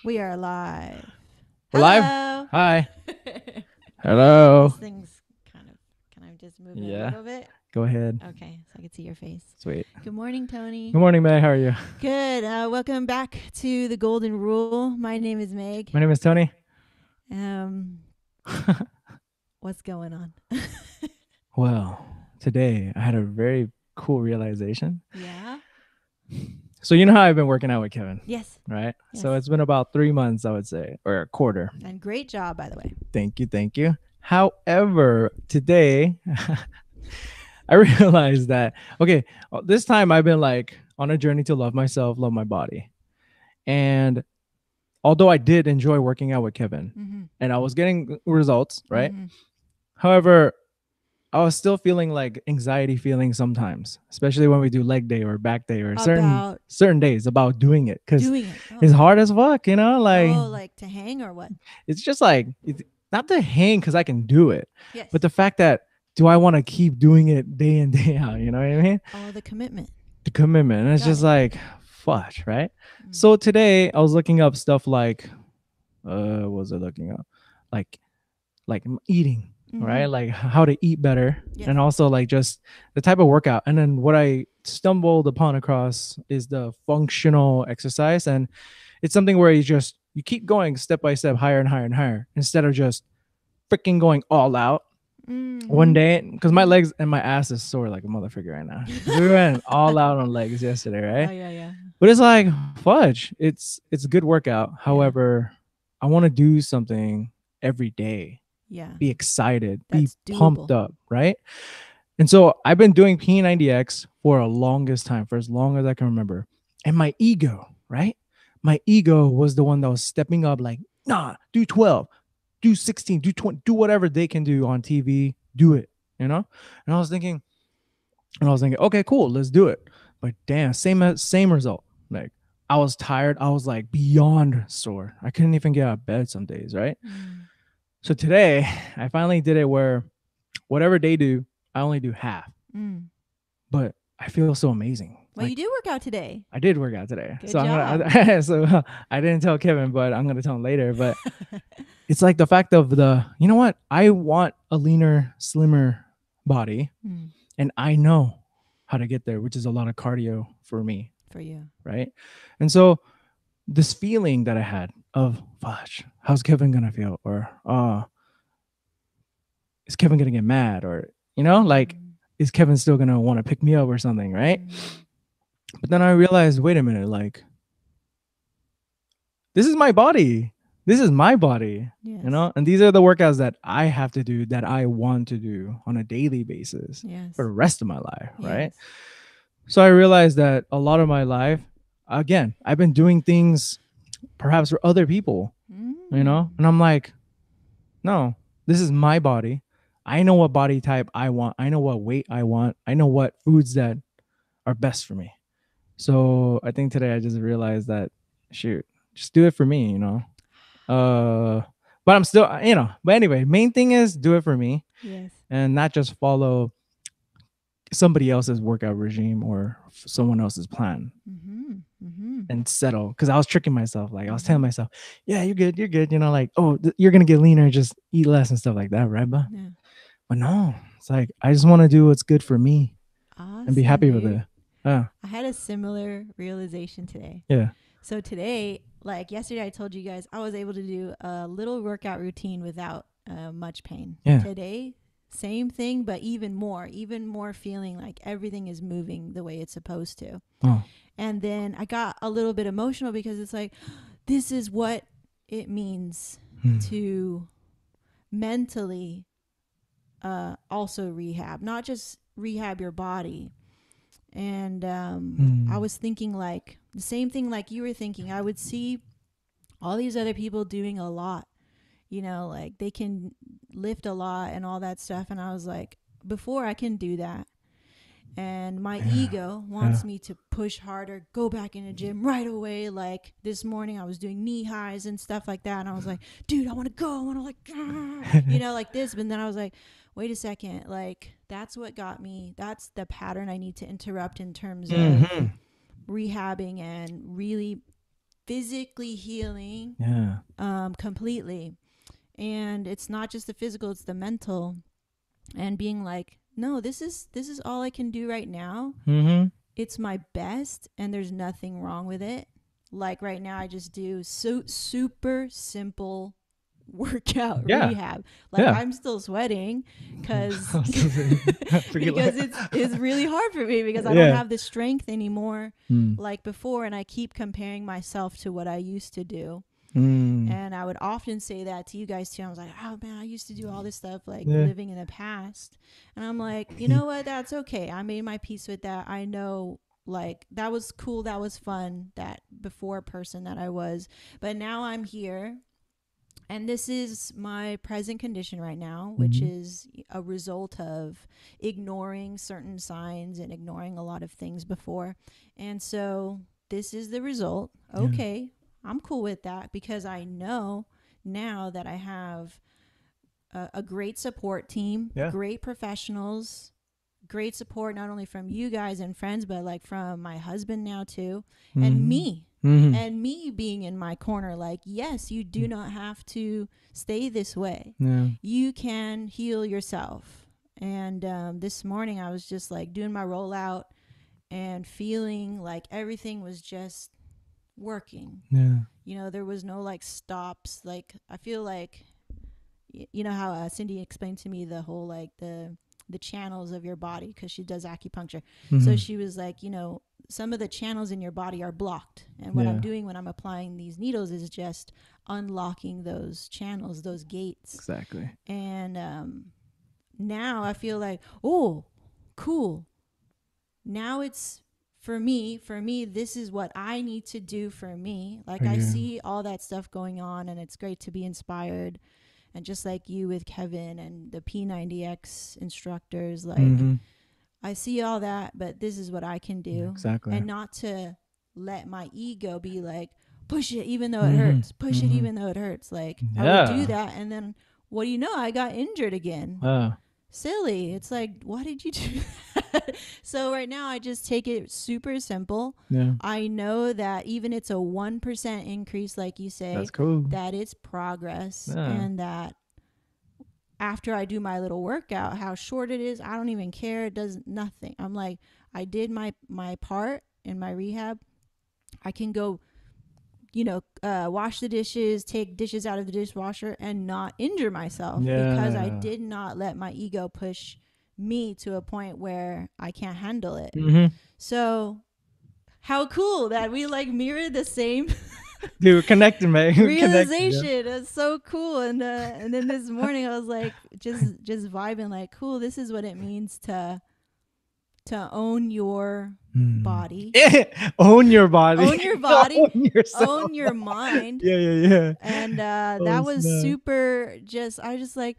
We are live. We're live. Hello. Hi. This Hello. thing's kind of. Can I just move it a Yeah. little bit? Go ahead. Okay, so I can see your face. Sweet. Good morning, Tony. Good morning, Meg. How are you? Good. Welcome back to the Golden Rule. My name is Meg. My name is Tony. Um, what's going on? Well, today I had a very cool realization. Yeah. So you know how I've been working out with Kevin, Yes. right? Yes. So it's been about 3 months, I would say, or a quarter. And great job, by the way. Thank you. Thank you. However, today I realized that, okay, this time I've been like on a journey to love myself, love my body. And although I did enjoy working out with Kevin and I was getting results, right? However, I was still feeling like anxiety feeling sometimes, especially when we do leg day or back day or About certain days about doing it because doing it. Oh. it's hard as fuck, you know. Like to hang or what? It's just like it's not to hang because I can do it, Yes. but the fact that do I want to keep doing it day in day out? You know what I mean? Oh, the commitment. The commitment. And it's Got just it. like fudge, right? So today I was looking up stuff like, what was I looking up? Like eating, right? Like how to eat better, Yes. and also like just the type of workout. And then what I stumbled upon across is the functional exercise, and it's something where you keep going step by step, higher and higher and higher, instead of just freaking going all out. One day, because my legs and my ass is sore like a motherfucker right now. We went all out on legs yesterday, right? Oh yeah. But it's like fudge. It's a good workout. However, I want to do something every day. Yeah. Be excited, That's be pumped doable. up, right? And so I've been doing P90X for a longest time, for as long as I can remember. And my ego, right? My ego was the one that was stepping up, like, nah, do 12, do 16, do 20, do whatever they can do on TV, do it, you know? And I was thinking, okay, cool, let's do it. But damn, same result. Like I was tired. I was like beyond sore. I couldn't even get out of bed some days, right? So today I finally did it where whatever they do, I only do half. But I feel so amazing. Well, you did work out today. I did work out today. Good so job. I didn't tell Kevin, but I'm gonna tell him later. But it's like the fact of you know what? I want a leaner, slimmer body. And I know how to get there, which is a lot of cardio for me. For you. Right. And so this feeling that I had of, gosh, how's Kevin going to feel? Or, is Kevin going to get mad? Or, you know, like, is Kevin still going to want to pick me up or something? Right. But then I realized, wait a minute, like, this is my body. This is my body, Yes. you know, and these are the workouts that I have to do, that I want to do on a daily basis for the rest of my life, right? So I realized that a lot of my life, again, I've been doing things perhaps for other people, you know, and I'm like, no, this is my body. I know what body type I want. I know what weight I want. I know what foods that are best for me. So I think today I just realized that, shoot, just do it for me, you know. But I'm still, you know, but anyway, main thing is do it for me. Yes. And not just follow somebody else's workout regime or someone else's plan and settle. Because I was tricking myself. Like I was telling myself, yeah, you're good. You know, like, oh, you're going to get leaner, just eat less and stuff like that, right? But no, it's like, I just want to do what's good for me and be happy with it. I had a similar realization today. Yeah. So today, like yesterday, I told you guys I was able to do a little workout routine without much pain. Yeah. Today, same thing, but even more feeling like everything is moving the way it's supposed to. Oh. And then I got a little bit emotional because it's like, this is what it means to mentally also rehab, not just rehab your body. And I was thinking like the same thing like you were thinking. I would see all these other people doing a lot, you know, like they can lift a lot and all that stuff. And I was like, before I can do that. And my ego wants me to push harder, go back in the gym right away. Like this morning I was doing knee highs and stuff like that. And I was like, dude, I want to go. I want to like, you know, like this. But then I was like, wait a second. Like that's what got me. That's the pattern I need to interrupt in terms of rehabbing and really physically healing Yeah. completely. And it's not just the physical, it's the mental, and being like, no, this is all I can do right now. Mm-hmm. It's my best, and there's nothing wrong with it. Like right now, I just do super simple workout Yeah. rehab. Like Yeah. I'm still sweating because Forget because like- it's really hard for me because I don't Yeah. have the strength anymore Mm. like before, and I keep comparing myself to what I used to do. Mm. And I would often say that to you guys too. I was like, oh man, I used to do all this stuff, like Yeah. living in the past. And I'm like, you know what? That's okay. I made my peace with that. I know, like, that was cool. That was fun, that before person that I was. But now I'm here. And this is my present condition right now, which Mhm. is a result of ignoring certain signs and ignoring a lot of things before. And so this is the result. Yeah. Okay, I'm cool with that because I know now that I have a great support team, Yeah. great professionals, great support not only from you guys and friends, but like from my husband now too, and Mhm. me. Mhm. And me being in my corner, like, yes, you do not have to stay this way. Yeah. You can heal yourself. And this morning, I was just like doing my rollout and feeling like everything was just working. Yeah. You know, there was no like stops. Like, I feel like, you know how Cindy explained to me the whole like the channels of your body because she does acupuncture. Mhm. So she was like, you know, some of the channels in your body are blocked, and what I'm Yeah. doing when I'm applying these needles is just unlocking those channels, those gates. Exactly. And now I feel like, oh, cool. Now it's for me, this is what I need to do for me. Like, I Yeah. see all that stuff going on, and it's great to be inspired. And just like you with Kevin and the P90X instructors, like, Mhm. I see all that, but this is what I can do. Exactly. And not to let my ego be like, push it even though it Mhm. hurts, push it Mhm. even though it hurts. Like, I would do Yeah. that, and then what do you know? I got injured again. Silly. It's like, why did you do that? So right now I just take it super simple. Yeah. I know that even it's a 1% increase, like you say, That's cool. that it's progress. Yeah. And that after I do my little workout, how short it is, I don't even care. It does nothing. I'm like, I did my part in my rehab. I can go, you know, wash the dishes, take dishes out of the dishwasher, and not injure myself because I Yeah. did not let my ego push me to a point where I can't handle it. Mhm. So how cool that we like mirror the same Dude, we're connected, man. We're connected, yeah. realization. It's so cool. And then this morning I was like just vibing, like, cool, this is what it means to own your body. Own your body. Own your body. Own yourself. Own your mind. Yeah, yeah, yeah. And Oh, that was snap. super I was just like,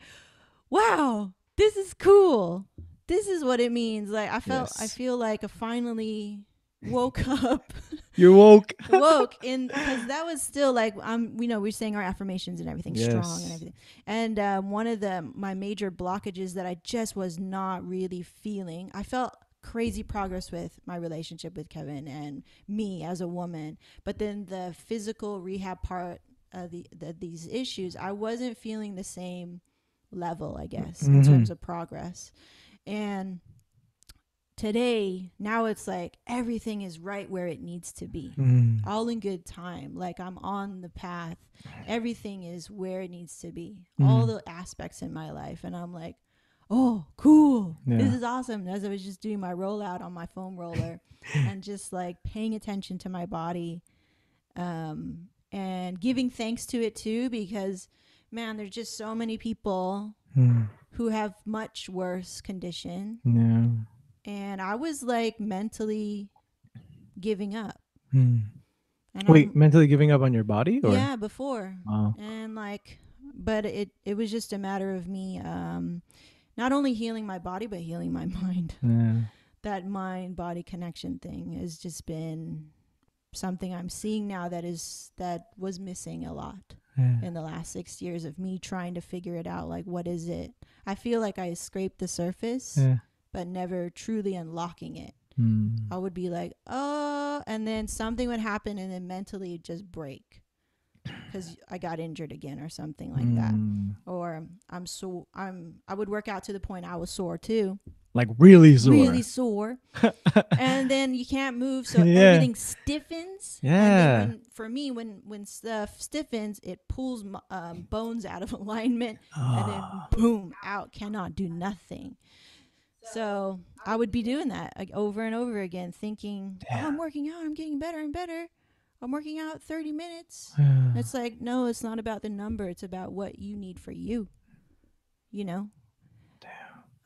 wow, this is cool. This is what it means. Like, I Yes. feel like I finally woke up. You're woke. Woke in, because that was still like, we're saying our affirmations and everything, strong and Yes. everything. And one of my major blockages that I just was not really feeling, I felt crazy progress with my relationship with Kevin and me as a woman, but then the physical rehab part of these issues, I wasn't feeling the same level, I guess, in terms of progress. And today, now it's like everything is right where it needs to be, all in good time. Like, I'm on the path, everything is where it needs to be, all the aspects in my life. And I'm like, oh, cool, this is awesome. As I was just doing my rollout on my foam roller and just like paying attention to my body, and giving thanks to it too, because man, there's just so many people who have much worse condition. And I was like mentally giving up. And Wait, mentally giving up on your body? Or? Yeah, before. Wow. And like, but it was just a matter of me not only healing my body, but healing my mind. Yeah. That mind body connection thing has just been something I'm seeing now that was missing a lot in the last 6 years of me trying to figure it out. Like, what is it? I feel like I scraped the surface, but never truly unlocking it. I would be like, out, and then something would happen, and then mentally just break because I got injured again or something like that. Mm. Or I would work out to the point I was sore too, Like really really sore. sore, and then you can't move, so Yeah. everything stiffens. And then Yeah. for me, when stuff stiffens, it pulls bones out of alignment, and then Oh, boom, out, cannot do nothing. So I would be doing that like over and over again, thinking, "Oh, I'm damn. working out. I'm getting better and better. I'm working out 30 minutes." Yeah. It's like, no, it's not about the number. It's about what you need for you. You know.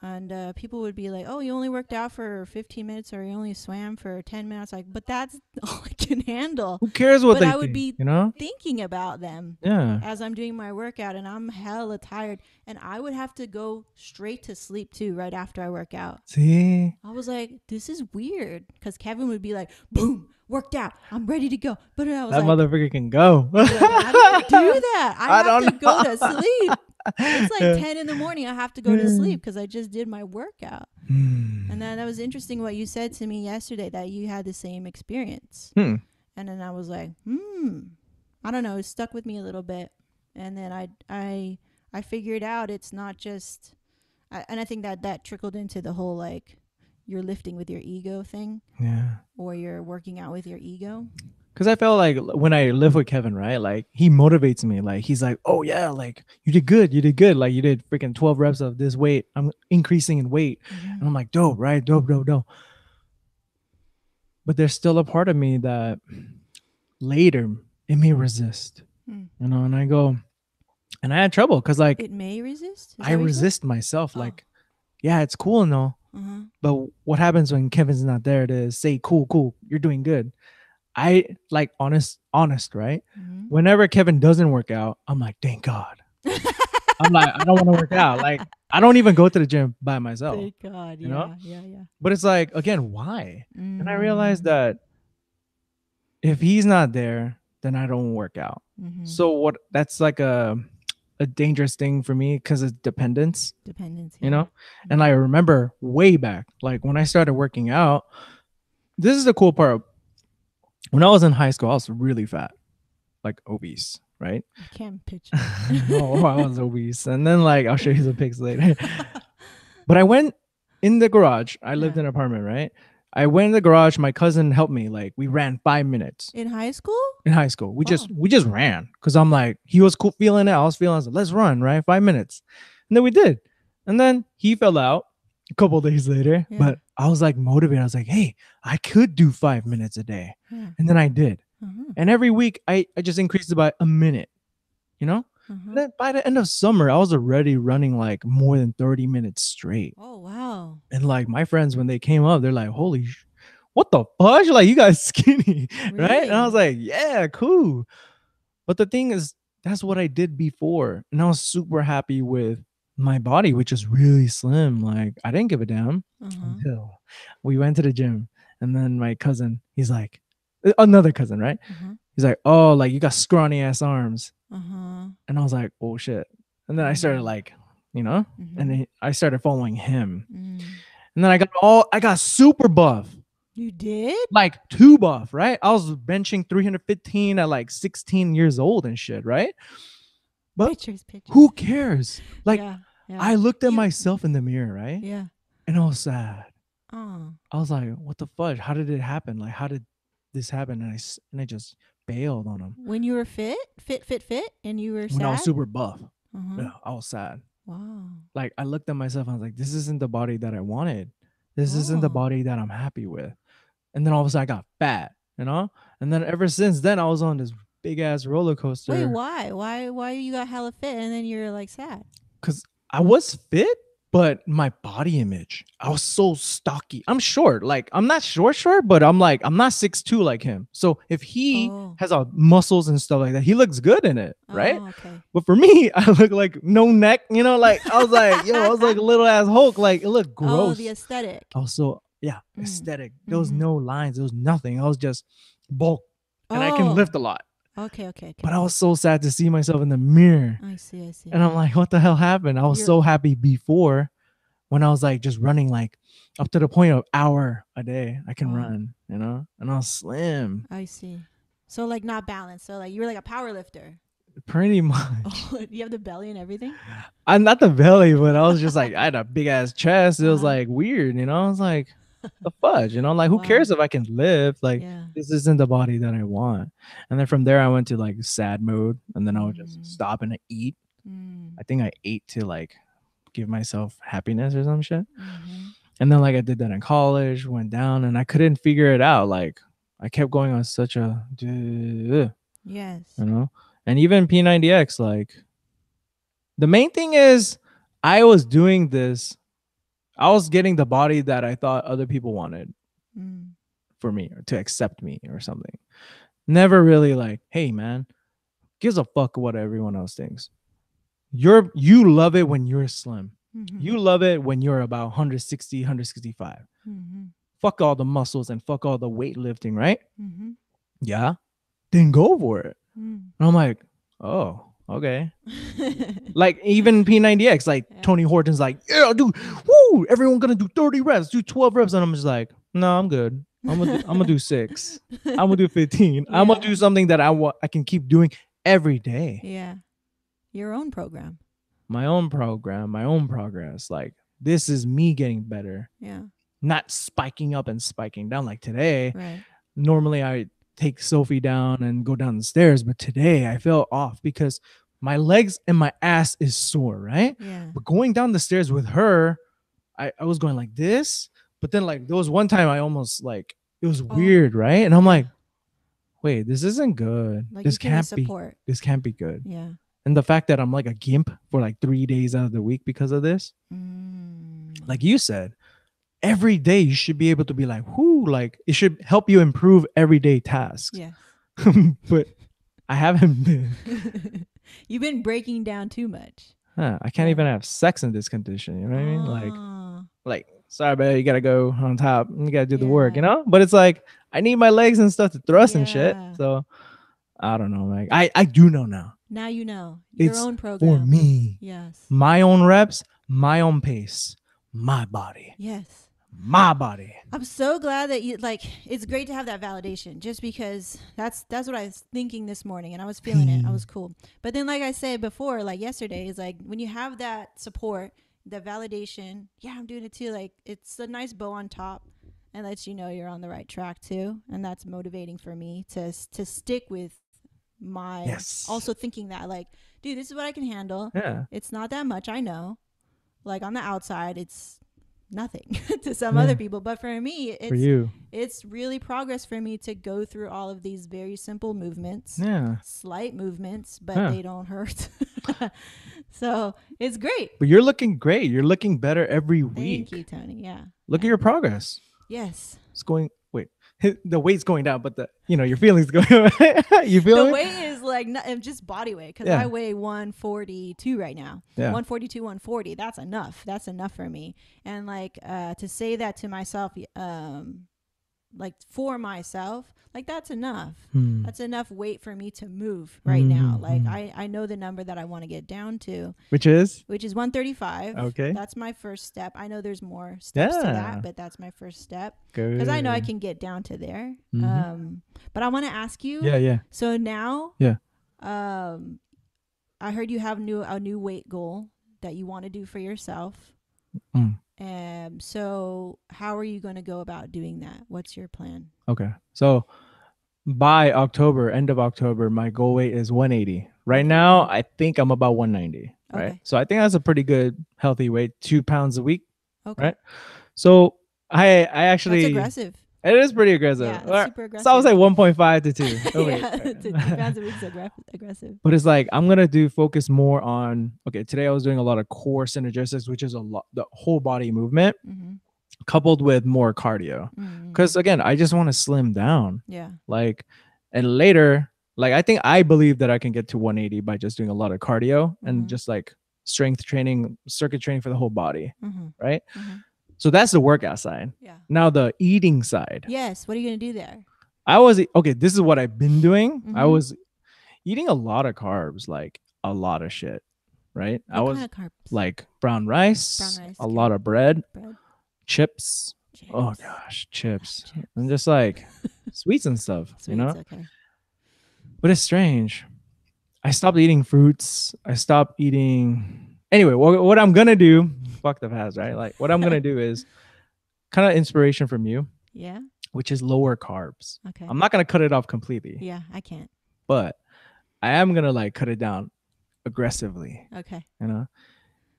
And people would be like, "Oh, you only worked out for 15 minutes, or you only swam for 10 minutes." Like, but that's all I can handle. Who cares what But they I would think? be You know? thinking about them Yeah. as I'm doing my workout, and I'm hella tired, and I would have to go straight to sleep too right after I work out. See? I was like, this is weird, because Kevin would be like, boom, worked out, I'm ready to go. But I was That like, motherfucker can go. how do you do that? I have don't to go to know. sleep. It's like Yeah. 10 in the morning. I have to go to sleep because I just did my workout. And then that was interesting what you said to me yesterday, that you had the same experience. Hmm. And then I was like, I don't know. It stuck with me a little bit. And then I figured out it's not just, and I think that trickled into the whole like you're lifting with your ego thing, Yeah. or you're working out with your ego. Because I felt like when I live with Kevin, right? Like he motivates me. Like he's like, "Oh yeah, like you did good. You did good. Like you did freaking 12 reps of this weight. I'm increasing in weight." And I'm like, "Dope, right? Dope, dope, dope." But there's still a part of me that later it may resist, Mm. and I go, and I had trouble because like It may resist. Is I that what you said? resist myself. Oh. Like, yeah, it's cool and all, Uh-huh. but what happens when Kevin's not there to say, "Cool, cool, you're doing good"? I like honest, right? Mm-hmm. Whenever Kevin doesn't work out, I'm like, thank God. I'm like, I don't want to work out. Like, I don't even go to the gym by myself, Thank God. you know? Yeah. But it's like, again, why? And I realized Mm-hmm. that if he's not there, then I don't work out. Mm-hmm. So what that's like a dangerous thing for me because it's dependence, Dependence. you know? And I remember way back, like when I started working out, this is the cool part. When I was in high school, I was really fat, like obese, right? I can't picture. Oh, I was obese. And then like I'll show you some pics later. But I went in the garage. I lived Yeah. in an apartment, right? I went in the garage. My cousin helped me. Like we ran 5 minutes In high school? in high school. We Wow. just ran because I'm like he was cool feeling it. I was feeling. I was like, let's run, right? 5 minutes, and then we did. And then he fell out a couple days later. Yeah. But I was like motivated. I was like, hey, I could do 5 minutes a day, Yeah. and then I did. Uh-huh. And every week I just increased it by a minute, you know? Uh-huh. And then by the end of summer, I was already running like more than 30 minutes straight. Oh, wow. And like my friends, when they came up, they're like, holy, what the fudge? Like, you guys skinny, right? And I was like, yeah, cool. But the thing is, that's what I did before. And I was super happy with my body, which is really slim. Like, I didn't give a damn until we went to the gym. And then my cousin, he's like, another cousin, right? He's like, oh, like you got scrawny ass arms. And I was like, oh shit. And then I started like, and then I started following him. And then I got super buff. You did? Like too buff, right? I was benching 315 at like 16 years old and shit, right? But Pictures. who cares? Like yeah. I looked at myself in the mirror, right? Yeah. And I was sad. Oh. I was like, what the fudge? How did it happen? Like, how did this happen? And I just bailed on him. When you were fit, and you were sad? When I was super buff. Uh-huh. Yeah, I was sad. Wow. Like I looked at myself and I was like, this isn't the body that I wanted. This isn't the body that I'm happy with. And then all of a sudden I got fat, And then ever since then I was on this big ass roller coaster. Wait, why? Why you got hella fit and then you're like sad? Because I was fit, but my body image, I was so stocky. I'm short. Like I'm not short, but I'm not 6'2" like him. So if he has muscles and stuff like that, he looks good in it, right? Okay. But for me, I look like no neck, like I was like, I was like a little ass Hulk. Like it looked gross. Oh, the aesthetic. Also, yeah, aesthetic. There was no lines. There was nothing. I was just bulk, and I can lift a lot. Okay. But I was so sad to see myself in the mirror. I see. And I'm like, what the hell happened? I was so happy before, when I was like just running like up to the point of hour a day. I can Wow. run, and I was slim, I see. So like not balanced. So like you were like a power lifter. pretty much. Oh, you have the belly and everything? I'm not the belly, but I was just like I had a big ass chest. It was Uh-huh. like weird, I was like, the fudge, like who Wow. cares if I can live? Like Yeah. this isn't the body that I want. And then from there I went to like sad mode, and then I would just Mm. stop and eat. Mm. I think I ate to like give myself happiness or some shit. Mm-hmm. And then like I did that in college, went down, and I couldn't figure it out. Like I kept going on such a, Yes. and even P90X. Like the main thing is, I was doing this. I was getting the body that I thought other people wanted Mm. for me or to accept me or something. Never really like, hey man, gives a fuck what everyone else thinks. You love it when you're slim. Mm-hmm. You love it when you're about 160, 165. Mm-hmm. Fuck all the muscles and fuck all the weightlifting, right? Mm-hmm. Yeah. Then go for it. Mm. And I'm like, oh, okay. Like even P90X, like Yeah. Tony Horton's like, yeah, dude, woo, everyone gonna do 30 reps, do 12 reps. And I'm just like, no, I'm good. I'm gonna do 6. I'm gonna do 15. I'm gonna Yeah. do something that I can keep doing every day. Yeah. Your own program. My own program, my own progress. Like this is me getting better, Yeah. not spiking up and spiking down. Like today, Right. normally I take Sophie down and go down the stairs, but today I fell off because my legs and my ass is sore, right? Yeah. But going down the stairs with her, I was going like this, but then like there was one time I almost like it was Oh, weird, right? And I'm yeah. like, wait, this isn't good. Like This you can can't be. support. This can't be good. Yeah. And the fact that I'm like a gimp for like 3 days out of the week because of this, Mm. like you said, every day you should be able to be like, whoo, like it should help you improve everyday tasks. Yeah. But I haven't been. You've been breaking down too much. I can't Yeah. even have sex in this condition. You know what I mean? Ah, Like, sorry, babe, you gotta go on top. You gotta do the work, yeah. But it's like I need my legs and stuff to thrust and shit. Yeah. So I don't know. Like I do know now. Now you know your It's own program. for me. Yes. My own reps, my own pace, my body, Yes. my body. I'm so glad that you like. It's great to have that validation, just because that's what I was thinking this morning, and I was feeling it. I was cool. But then, like I said before, like yesterday, is like when you have that support, the validation. Yeah, I'm doing it too. Like it's a nice bow on top, and lets you know you're on the right track too, and that's motivating for me to stick with my. Yes. Also thinking that like, dude, this is what I can handle. Yeah. It's not that much, I know. Like on the outside, it's nothing to some other people, but for me, it's For you. it's really progress for me to go through all of these very simple movements, Yeah. slight movements, but Yeah. they don't hurt. So it's great. But you're looking great. You're looking better every week. Thank you, Tony. Yeah. Look at your progress. Yes. It's going. Wait, the weight's going down, but your feelings going. You feel The me? weight is like just body weight, because Yeah. I weigh 142 right now. Yeah. 142, 140. That's enough. That's enough for me. And like to say that to myself, like for myself, like that's enough. That's enough weight for me to move right now. Like I know the number that I want to get down to, Which is 135. Okay. That's my first step. I know there's more steps to Yeah. that, but that's my first step, good. because I know I can get down to there. But I want to ask you. Yeah. Yeah. So now, Yeah. I heard you have a new weight goal that you want to do for yourself. So how are you going to go about doing that? What's your plan? Okay. So by October, end of October, my goal weight is 180. Right Okay. now, I think I'm about 190. Right. Okay. So I think that's a pretty good, healthy weight, 2 pounds a week. Okay. Right. So I actually. That's aggressive. It is pretty aggressive. Yeah, that's super So I was aggressive. like 1.5 to 2. Oh, wait. Yeah, 2 pounds a week is aggressive. But it's like I'm gonna focus more on. Okay, today I was doing a lot of core synergistics, which is the whole body movement, coupled with more cardio. Because again, I just want to slim down. Yeah. Like, and later, like I believe that I can get to 180 by just doing a lot of cardio and just like strength training, circuit training for the whole body, right? So that's the workout side. Yeah. Now the eating side. Yes. What are you going to do there? This is what I've been doing. I was eating a lot of carbs, like a lot of shit. right? I What kind was of carbs? like brown rice, Brown rice, a okay. lot of bread, Bread. chips. Oh Chips. gosh, I love chips. chips. And just like sweets and stuff, you Sweets, know? okay. But it's strange. I stopped eating fruits. I stopped eating. Anyway, what I'm gonna do, fuck the past, right? Like what I'm gonna do is kind of inspiration from you, Yeah. which is lower carbs. Okay. I'm not gonna cut it off completely, Yeah, I can't. but I am gonna like cut it down aggressively, Okay. you know,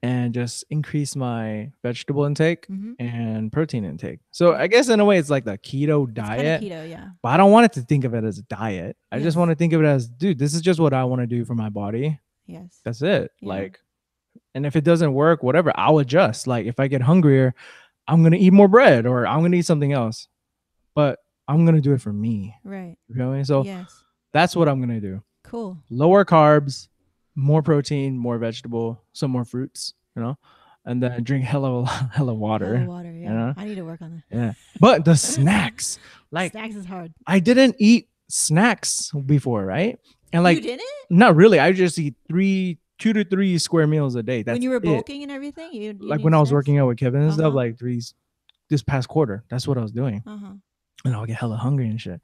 and just increase my vegetable intake Mm-hmm. and protein intake. So Yeah. I guess in a way it's like the keto It's kind of diet, keto, yeah. but I don't want it to think of it as a diet. I just Yes. want to think of it as, dude, this is just what I want to do for my body. Yes. That's it. Yeah. Like, and if it doesn't work, whatever, I'll adjust. Like if I get hungrier, I'm gonna eat more bread or I'm gonna eat something else. But I'm gonna do it for me. Right. You feel me? So Yes. that's what I'm gonna do. Cool. Lower carbs, more protein, more vegetable, some more fruits, you know, and then drink hella water. Hella water, yeah. You know? I need to work on Yeah. But the snacks, like snacks is hard. I didn't eat snacks before, right? And like You didn't? not really. I just eat 2 to 3 square meals a day. That's when you were it. bulking and everything? You Like need when I was snacks? working out with Kevin and stuff, Uh-huh. like this past quarter, that's what I was doing. Uh-huh. And I'll get hella hungry and shit.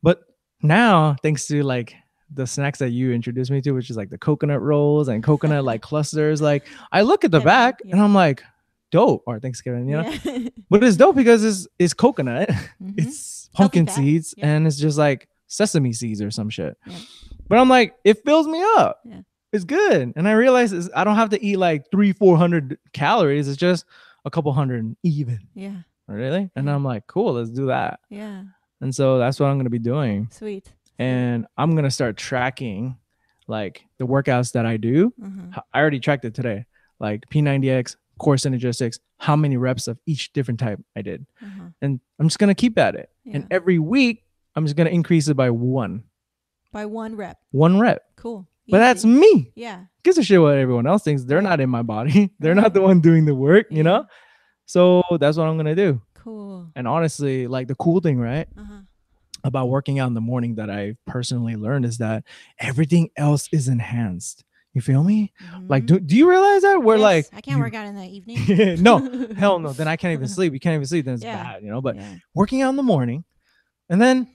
But now, thanks to like the snacks that you introduced me to, which is like the coconut rolls and coconut like clusters, like I look at the Kevin, back and yeah. I'm like, dope. Or thanks, Kevin, you know? Yeah. But it's dope because it's coconut, Mhm. it's pumpkin Healthy fat. seeds, Yeah. and it's just like sesame seeds or some shit. Yeah. But I'm like, it fills me up. Yeah. It's good. And I realize I don't have to eat like 300-400 calories. It's just a couple hundred even. Yeah. Really? And Yeah. I'm like, cool, let's do that. Yeah. And so that's what I'm going to be doing. Sweet. And I'm going to start tracking like the workouts that I do. Uh-huh. I already tracked it today. Like P90X, core synergistics, how many reps of each different type I did. Uh-huh. And I'm just going to keep at it. Yeah. And every week, I'm just going to increase it by one By one rep. rep. Cool. But that's Easy. me. Yeah. Gives a shit what everyone else thinks. They're Right. not in my body. They're Right. not the one doing the work, you Yeah. know? So that's what I'm going to do. Cool. And honestly, like the cool thing, right, Uh-huh. about working out in the morning that I personally learned is that everything else is enhanced. You feel me? Like, Mhm. do you realize that? We're Yes, like, I can't work out in the evening. no, hell no. Then I can't even sleep. You can't even sleep. Then it's Yeah. bad, you know? But Yeah. working out in the morning and then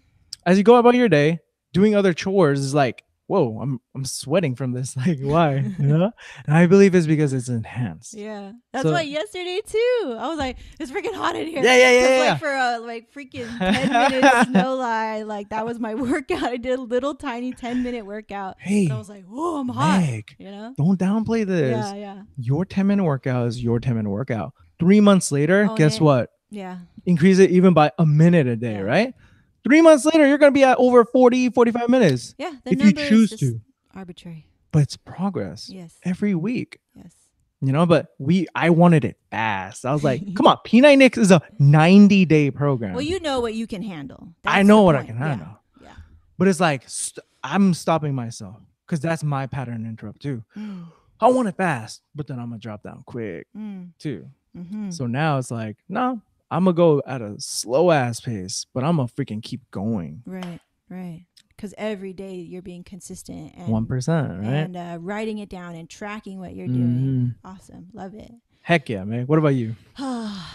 as you go about your day, doing other chores is like, whoa, I'm sweating from this. Like, why? You know? And I believe it's because it's enhanced. Yeah, that's So- why yesterday too. I was like, it's freaking hot in here. Yeah, yeah, yeah, 'Cause, yeah. Like for a freaking 10 minutes, no lie. Like that was my workout. I did a little tiny 10-minute workout. Hey, And I was like, whoa, I'm hot. Meg, You know? don't downplay this. Yeah, yeah, Your 10-minute workout is your 10-minute workout. 3 months later, Oh, guess yeah. what? yeah. Increase it even by a minute a day, Yeah. right? 3 months later, you're going to be at over 40, 45 minutes Yeah, the if you number is choose just to. arbitrary. But it's progress Yes, every week, yes. you know? But I wanted it fast. I was like, come on, P90X is a 90-day program. Well, you know what you can handle. I That's know the what I point. can handle. Yeah. But it's like, I'm stopping myself because that's my pattern interrupt too. Mm, I want it fast, but then I'm going to drop down quick mm, too. mm-hmm. So now it's like, no, I'm gonna go at a slow ass pace, but I'm gonna freaking keep going. Right, right. Because every day you're being consistent and 1%, right? and writing it down and tracking what you're doing. Mhm. Awesome, love it. Heck yeah, man. What about you?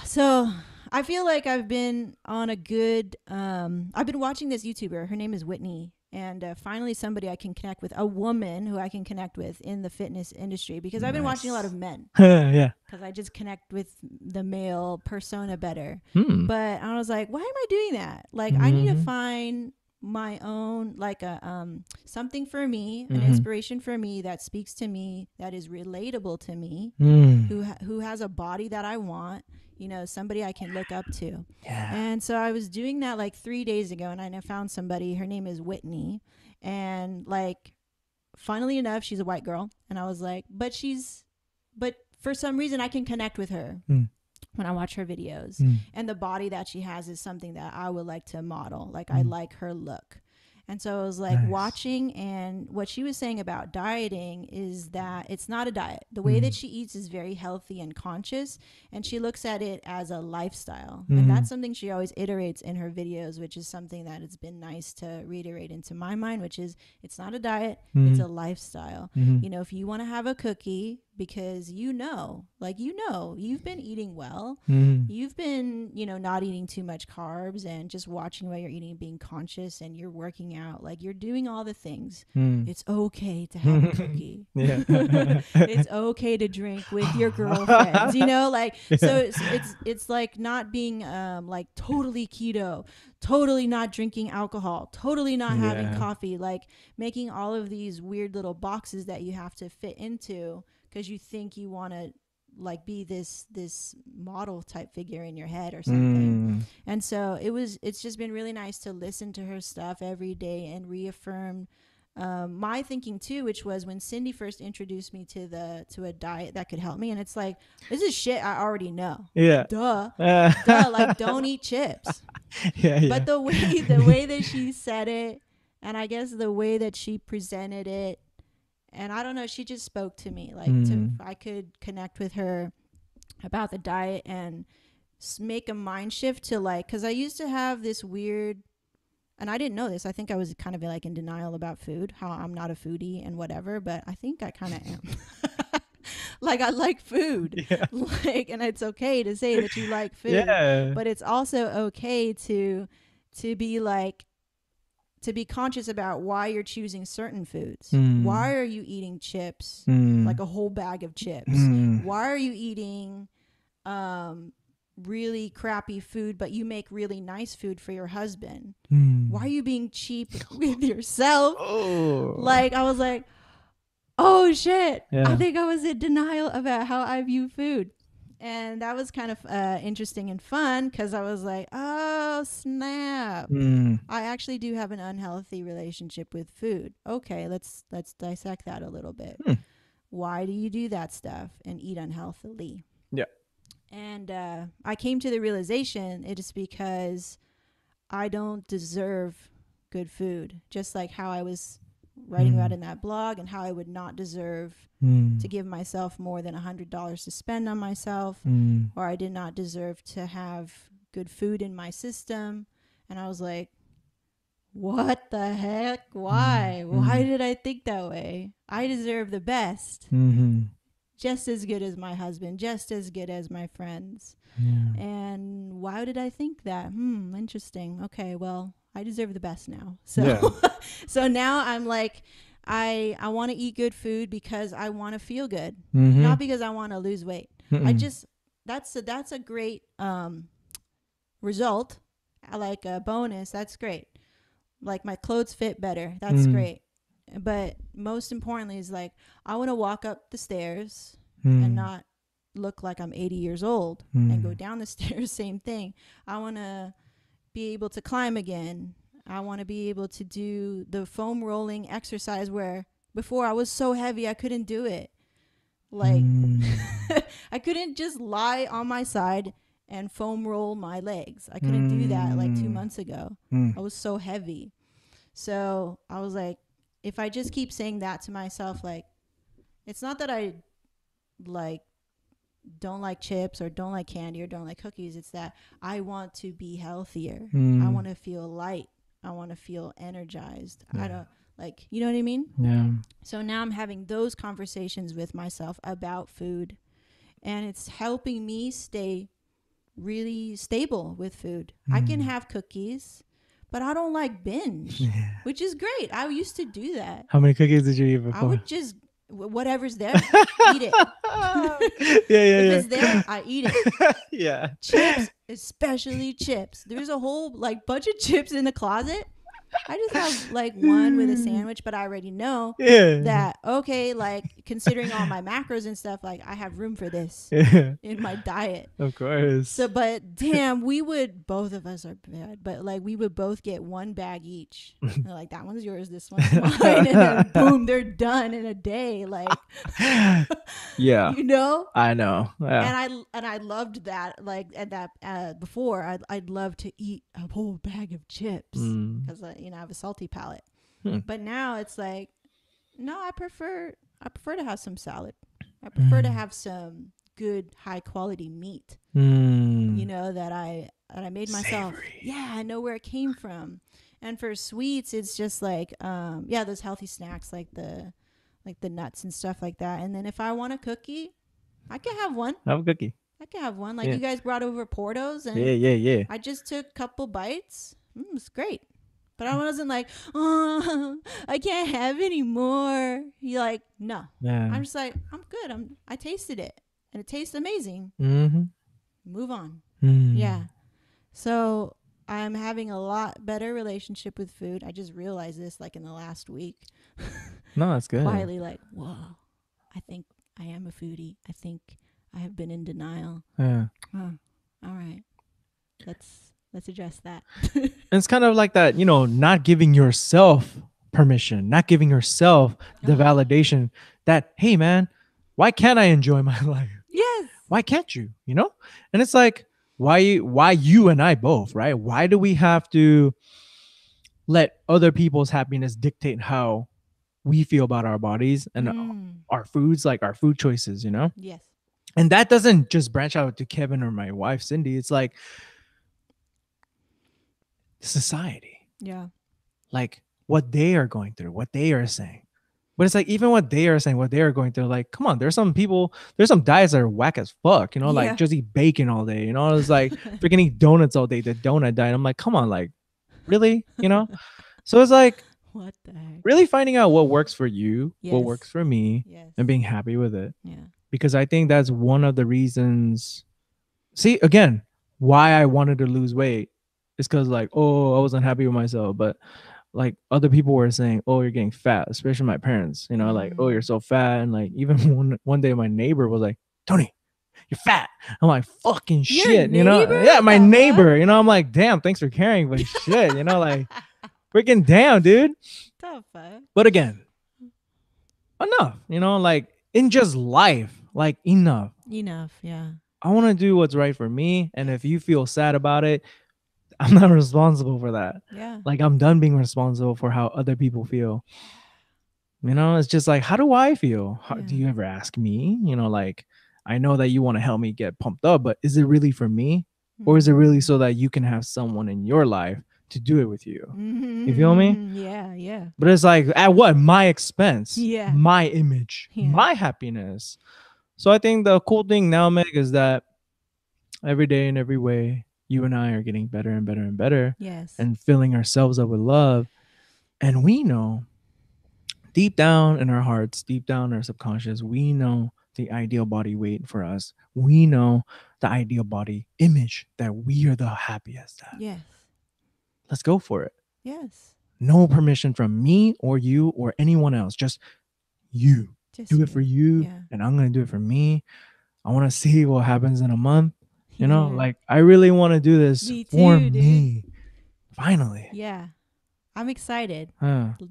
So I feel like I've been on a good. I've been watching this YouTuber. Her name is Whitney. And finally, somebody I can connect with, a woman who I can connect with in the fitness industry, because I've been watching a lot of men, Yeah. because I just connect with the male persona better. Hmm. But I was like, why am I doing that? Like, I need to Mhm. find my own, like a something for me, an Mhm. inspiration for me that speaks to me, that is relatable to me, Mm. who has a body that I want, you know, somebody I can look up to. Yeah. And so I was doing that like 3 days ago, and I found somebody. Her name is Whitney, and like, funnily enough, she's a white girl, and I was like, but for some reason I can connect with her Mm. when I watch her videos, Mm. and the body that she has is something that I would like to model. Like I like her look. And so I was like Nice. watching, and what she was saying about dieting is that it's not a diet. The way that she eats is very healthy and conscious, and she looks at it as a lifestyle. And Mm-hmm. that's something she always iterates in her videos, which is something that it's been nice to reiterate into my mind, which is it's not a diet, it's Mm-hmm. a lifestyle. Mm-hmm. You know, if you want to have a cookie because you've been eating well, Mm-hmm. you've been, not eating too much carbs and just watching what you're eating, being conscious, and you're working out, like you're doing all the things. It's okay to have a cookie. Yeah. It's okay to drink with your girlfriends, like, so Yeah. it's like not being like totally keto, totally not drinking alcohol, totally not having Yeah. coffee, like making all of these weird little boxes that you have to fit into because you think you want to like be this model type figure in your head or something. Mm. And so it's just been really nice to listen to her stuff every day and reaffirm my thinking too, which was when Cindy first introduced me to a diet that could help me, and it's like, this is shit I already know. Yeah. Duh. Uh, Duh, like don't eat chips. yeah. But Yeah. the way that she said it, and I guess the way that she presented it, and I don't know, she just spoke to me, like Mm. I could connect with her about the diet and make a mind shift to, like, because I used to have this weird, and I didn't know this, I think I was kind of like in denial about food, how I'm not a foodie and whatever, but I think I kind of am. Like, I like food. Yeah. Like, and it's okay to say that you like food, Yeah. but it's also okay to be like, to be conscious about why you're choosing certain foods. Why Mm. are you eating chips, like Mm. a whole bag of chips? Mm. Why are you eating um, really crappy food, but you make really nice food for your husband? Why are Mm. you being cheap with yourself? Oh. Like, I was like, oh shit, I Yeah. think I was in denial about how I view food. And that was kind of interesting and fun because I was like, oh snap, Mm. I actually do have an unhealthy relationship with food. Okay, let's dissect that a little bit. Hmm. Why do you do that stuff and eat unhealthily? Yeah. And I came to the realization it is because I don't deserve good food, just like how I was writing about Mm. in that blog, and how I would not deserve to Mm. give myself more than $100 to spend on myself, Mm. or I did not deserve to have good food in my system. And I was like, what the heck? Mm. Why Mm. did I think that way? I deserve the best. Mm. Just as good as my husband, just as good as my friends. Yeah. And why did I think that? Interesting. Okay, well, I deserve the best now. So Yeah. so now I'm like, I want to eat good food because I want to feel good, Mm-hmm. not because I want to lose weight. I Mm-mm. just that's a great result. I like a bonus. That's great. Like, my clothes fit better. That's Mm. great. But most importantly is, like, I want to walk up the stairs and Mm. not look like I'm 80 years old, and go Mm. down the stairs, same thing. I want to be able to climb again. I want to be able to do the foam rolling exercise where before I was so heavy I couldn't do it. Like, Mm. I couldn't just lie on my side and foam roll my legs. I couldn't do that like 2 Mm. months ago. Mm. I was so heavy. So I was like, if I just keep saying that to myself, like, it's not that I like don't like chips or don't like candy or don't like cookies. It's that I want to be healthier. I Mm. want to feel light. I want to feel energized. I Yeah. don't, like, you know what I mean? Yeah. So now I'm having those conversations with myself about food, and it's helping me stay really stable with food. I can Mm. have cookies, but I don't like binge, Yeah. which is great. I used to do that. How many cookies did you eat I before? would just whatever's there, eat it. Yeah. If Yeah. it's there, I eat it. Yeah. Yeah. Chips, especially chips. There's a whole like bunch of chips in the closet. I just have like one with a sandwich, but I already know Yeah. that, okay, like, considering all my macros and stuff, like, I have room for this Yeah. in my diet. Of course. So, but damn, both of us are bad, but like, we would both get one bag each. And they're like, that one's yours, this one's mine. And then boom, they're done in a day. Like, Yeah. you know? I know. Yeah. And I loved that, like, at that before I'd love to eat a whole bag of chips Mm. because I have a salty palate. Hmm. But now it's like, no, I prefer to have some salad. I prefer to have some good high quality meat, Mm. that I made myself. Savory. Yeah, I know where it came from. And for sweets, it's just like those healthy snacks like the nuts and stuff like that. And then if I want a cookie, I can have one. Have a cookie. I can have one. Like Yeah. you guys brought over Portos, Yeah, and yeah, yeah. I just took a couple bites. It's great. But I wasn't like, oh, I can't have any more. You're like, no. Yeah. I'm just like, I'm good. I tasted it, and it tastes amazing. Mm-hmm. Move on. Mm. Yeah. So I'm having a lot better relationship with food. I just realized this like in the last week. No, that's good. Quietly, like, whoa, I think I am a foodie. I think I have been in denial. Yeah. Oh, all right. Let's address that. And it's kind of like that, not giving yourself permission, not giving yourself the validation that, hey man, why can't I enjoy my life? Yes. Why can't you? And it's like, why you and I both, right? Why do we have to let other people's happiness dictate how we feel about our bodies and our foods, like our food choices, Yes. And that doesn't just branch out to Kevin or my wife, Cindy. It's like society, Yeah. like what they are going through, what they are saying. But it's like, even what they are saying, what they are going through, like, come on, there's some diets that are whack as fuck, Yeah. like just eat bacon all day, it's like freaking eat donuts all day, the donut diet. I'm like, come on, like, really? So it's like, what the heck? really finding out what works for you, what Yes. works for me, Yes. and being happy with it. Yeah. Because I think that's one of the reasons. See, again, why I wanted to lose weight is because, like, oh, I wasn't happy with myself. But like other people were saying, oh, you're getting fat, especially my parents, like, oh, you're so fat. And like even one day my neighbor was like, Tony, you're fat. I'm like, fucking Your shit, neighbor? Yeah, my The neighbor, I'm like, damn, thanks for caring, but shit, like, freaking damn, dude. Tough, huh? But again, enough, like in just life, like enough. Enough, yeah. I want to do what's right for me. And if you feel sad about it, I'm not responsible for that. Yeah. Like, I'm done being responsible for how other people feel. It's just like, how do I feel? Do you ever ask me? Like, I know that you want to help me get pumped up, but is it really for me? Or is it really so that you can have someone in your life to do it with you? You feel me? Yeah, yeah. But it's like, at what? My expense. Yeah. My image. Yeah. My happiness. So I think the cool thing now, Meg, is that every day in every way, you and I are getting better and better and better. Yes. And filling ourselves up with love. And we know deep down in our hearts, deep down in our subconscious, we know the ideal body weight for us. We know the ideal body image that we are the happiest at. Yes. Let's go for it. Yes. No permission from me or you or anyone else. Just you. Just do you. it for you. Yeah. And I'm going to do it for me. I want to see what happens in a month. Yeah. Like, I really want to do this for me. Finally. Yeah. I'm excited.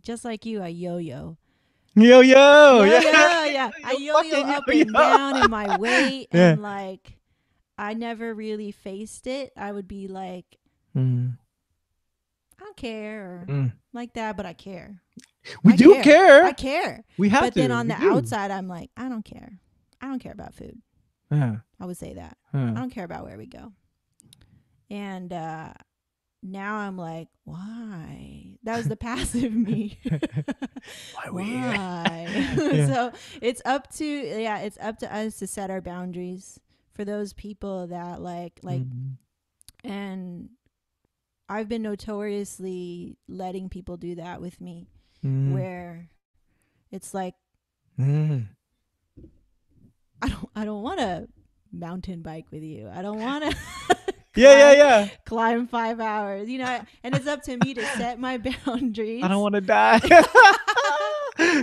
Just like you, I yo-yo. Yo-yo. Yeah. I yo-yo up and down in my weight. And like, I never really faced it. I would be like, I don't care or like that, but I care. We do care. I care. We have to. But then on the outside, I'm like, I don't care. I don't care about food. Yeah. I would say that. I don't care about where we go. And now I'm like, why? That was the passive me. Why? So it's up to us to set our boundaries for those people that like, and I've been notoriously letting people do that with me, where it's like, I don't want to mountain bike with you. I don't want to climb 5 hours, and it's up to me to set my boundaries. I don't want to die.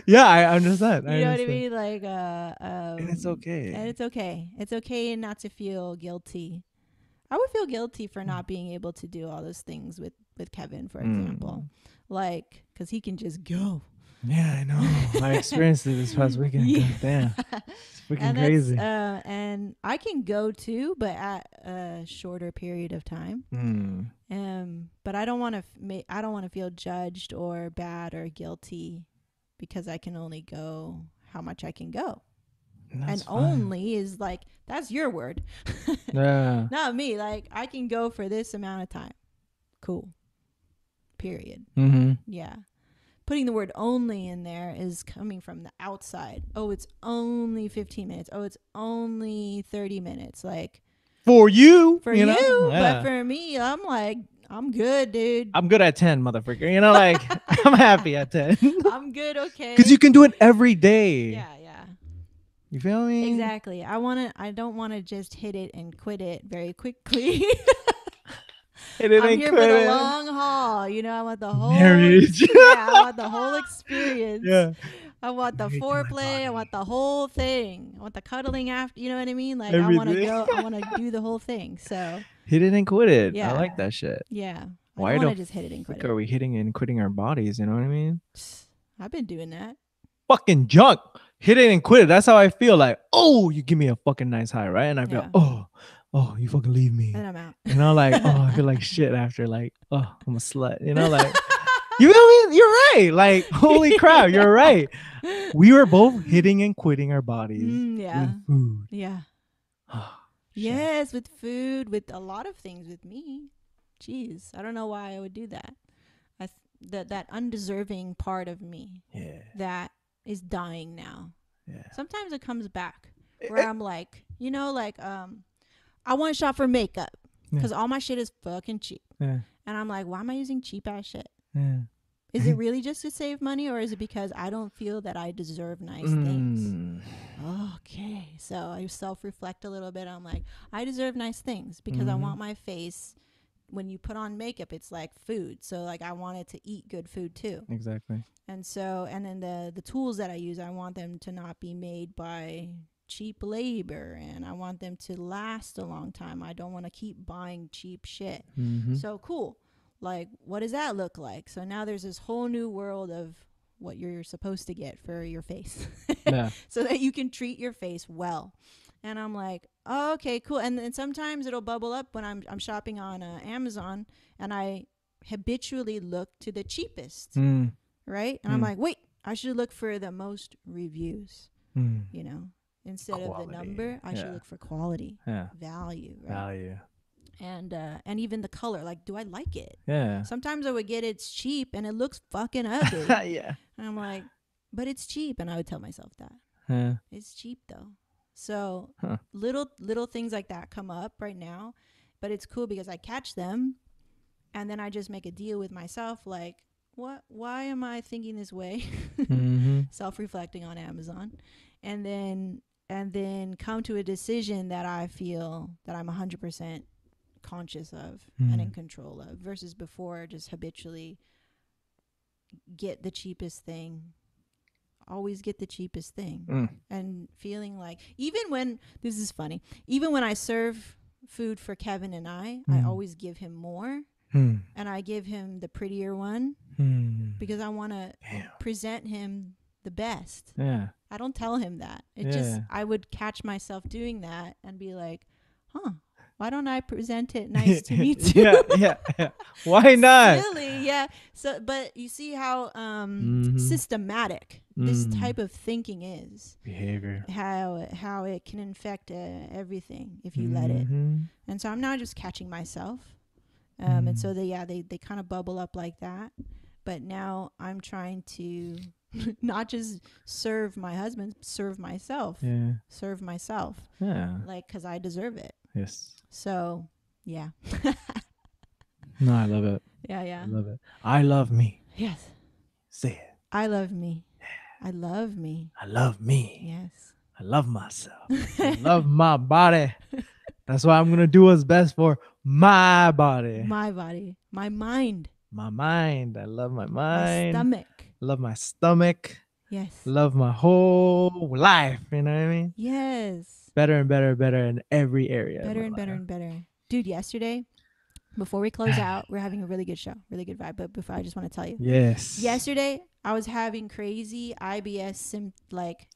Yeah, I understand. You know what I mean? Like, and it's okay. And it's okay. It's okay not to feel guilty. I would feel guilty for not being able to do all those things with Kevin, for example, like, because he can just go. Yeah, I know. I experienced it this past weekend. Yeah. God damn. It's freaking And that's crazy. and I can go too, but at a shorter period of time. Mm, But I don't want to I don't want to feel judged or bad or guilty because I can only go how much I can go. And that's fine. only is like that's your word. Yeah. Not me. Like I can go for this amount of time. Cool. Period. Mm-hmm. Yeah. Putting the word only in there is coming from the outside. Oh, it's only 15 minutes. Oh, it's only 30 minutes. Like For you, for you know? you, but Yeah. for me, I'm like, I'm good, dude. I'm good at 10, motherfucker. You know, like, I'm happy at 10. I'm good, Because okay? you can do it every day. Yeah, yeah. You feel me? Exactly. I don't want to just hit it and quit it very quickly. It I'm didn't here for quit the it. long haul. You know, I want the whole Marriage. yeah, I want the whole experience. Yeah. I want the Married to my foreplay. I want body. the whole thing. I want the cuddling after. You know what I mean? Like I want to Everything. go. I want to do the whole thing. So Hit it and quit it. I yeah, like that shit. yeah. I don't Why want the to just hit it and quit frick it. are we hitting and quitting our bodies? You know what I mean? I've been doing that. Fucking junk. Hit it and quit it. That's how I feel. Like, oh, you give me a fucking nice high, right? And I feel, Yeah. oh, you fucking leave And me. I'm out. You know, like, oh, I feel like shit after, like, oh, I'm a slut. You know, like, you feel me? You're right. Like, holy crap, you're right. We were both hitting and quitting our bodies Yeah. with food. Yeah. Oh, shit. Yes, with food, with a lot of things with me. Jeez, I don't know why I would do that. That undeserving part of me Yeah. that is dying now. Yeah. Sometimes it comes back Eh, where I'm like, you know, like I want to shop for makeup Yeah. because all my shit is fucking cheap, Yeah. and I'm like, why am I using cheap ass shit? Yeah. Is it really just to save money, or is it because I don't feel that I deserve nice things? Mm. Okay, so I self-reflect a little bit. I'm like, I deserve nice things because I Mhm. want my face. When you put on makeup, it's like food. So like I want it to eat good food too. Exactly. And so and then the tools that I use, I want them to not be made by cheap labor, and I want them to last a long time. I don't want to keep buying cheap shit. Mm-hmm. So cool. Like what does that look like? So now there's this whole new world of what you're supposed to get for your face. Yeah. So that you can treat your face well. And I'm like, oh, okay, cool. And then sometimes it'll bubble up when I'm shopping on Amazon, and I habitually look to the cheapest, Mm. right? And I'm like, wait, I should look for the most reviews, Mm. you know, instead of the Quality. number. I should Yeah. look for quality, Yeah. value, right? Value. And even the color. Like, do I like it? Yeah. Sometimes I would get it's cheap and it looks fucking ugly, Yeah. and I'm like, but it's cheap, and I would tell myself that. Yeah. It's cheap though. So Huh. little things like that come up right now, but it's cool because I catch them, and then I just make a deal with myself like, what, why am I thinking this way? Mm-hmm. Self-reflecting on Amazon, and then come to a decision that I feel that I'm 100% conscious of and in control of, versus before just habitually get the cheapest thing, always get the cheapest thing. And feeling like, even when, this is funny, even when I serve food for Kevin and I always give him more, and I give him the prettier one because I want to present him the best. Yeah. I don't tell him that. It just, I would catch myself doing that and be like, huh, why don't I present it nice to me too? Yeah. Why not? Silly, yeah. So, but you see how systematic this type of thinking is. Behavior. How it can infect everything if you let it. And so I'm now just catching myself. And so they kind of bubble up like that. But now I'm trying to not just serve my husband, serve myself. Yeah. Serve myself. Yeah. Like, because I deserve it. Yes. So, yeah. No, I love it. Yeah. I love it. I love me. Yes. Say it. I love me. I love me. I love me. Yes. I love myself. I love my body. That's why I'm going to do what's best for my body. My body. My mind. My mind. I love my mind. My stomach. Love my stomach. Yes. Love my whole life. You know what I mean? Yes. Better and better and better in every area. Better and better and better. Dude, yesterday before we close out, we're having a really good show, really good vibe. But before, I just want to tell you, Yes. yesterday I was having crazy IBS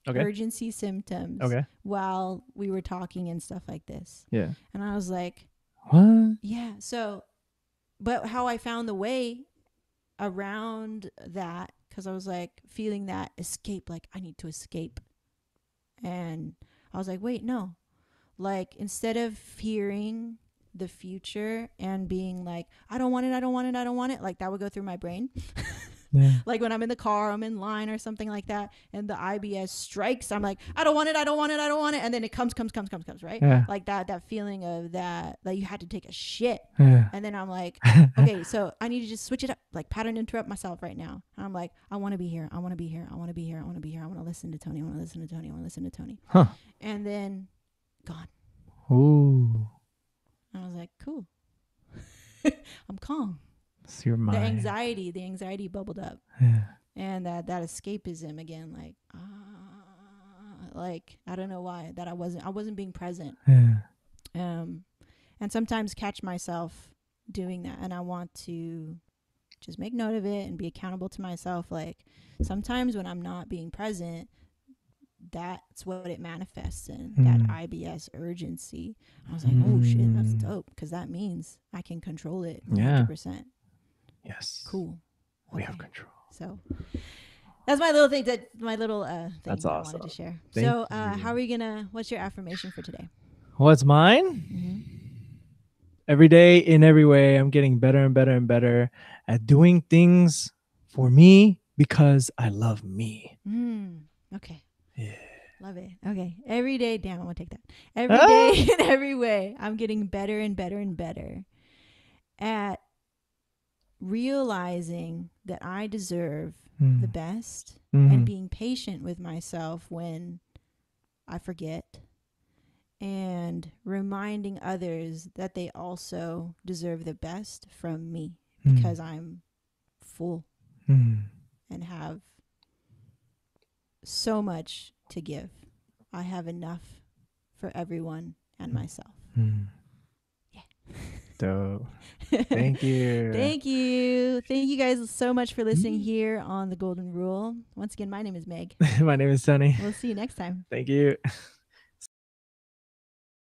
Okay. urgency symptoms Okay. while we were talking and stuff like this. Yeah. And I was like, What? yeah. So, but how I found the way around that, because I was like feeling that escape, like I need to escape. And I was like, wait, no. Like, instead of fearing the future and being like, I don't want it, I don't want it, I don't want it, like that would go through my brain. Yeah. Like when I'm in the car, I'm in line or something like that, and the IBS strikes, I'm like, I don't want it, I don't want it, I don't want it. And then it comes, right? Yeah. Like that feeling of that, like you had to take a shit. Yeah. And then I'm like, okay, so I need to just switch it up, like pattern interrupt myself right now. And I'm like, I want to be here. I want to be here. I want to be here. I want to be here. I want to listen to Tony. I want to listen to Tony. I want to listen to Tony. Huh. And then gone. Ooh. I was like, cool. I'm calm. It's your mind. The anxiety bubbled up. Yeah. And that escapism again, like I don't know why that I wasn't being present. Yeah. And sometimes catch myself doing that, and I want to just make note of it and be accountable to myself. Like sometimes when I'm not being present, that's what it manifests in, that IBS urgency. I was like, oh shit, that's dope, because that means I can control it 100%. Yes. Cool. We have control. So that's my little thing thing That's I awesome. wanted to share. Thank So you. what's your affirmation for today? What's mine? Every day, in every way, I'm getting better and better and better at doing things for me because I love me. Okay. Yeah. Love it. Okay. Every day, damn, I want to take that. Every day in every way, I'm getting better and better and better at realizing that I deserve the best and being patient with myself when I forget, and reminding others that they also deserve the best from me because I'm full and have so much to give. I have enough for everyone and myself. Yeah. Dope. Thank you. Thank you. Thank you guys so much for listening here on The Golden Rule. Once again, my name is Meg. My name is Tony. We'll see you next time. Thank you.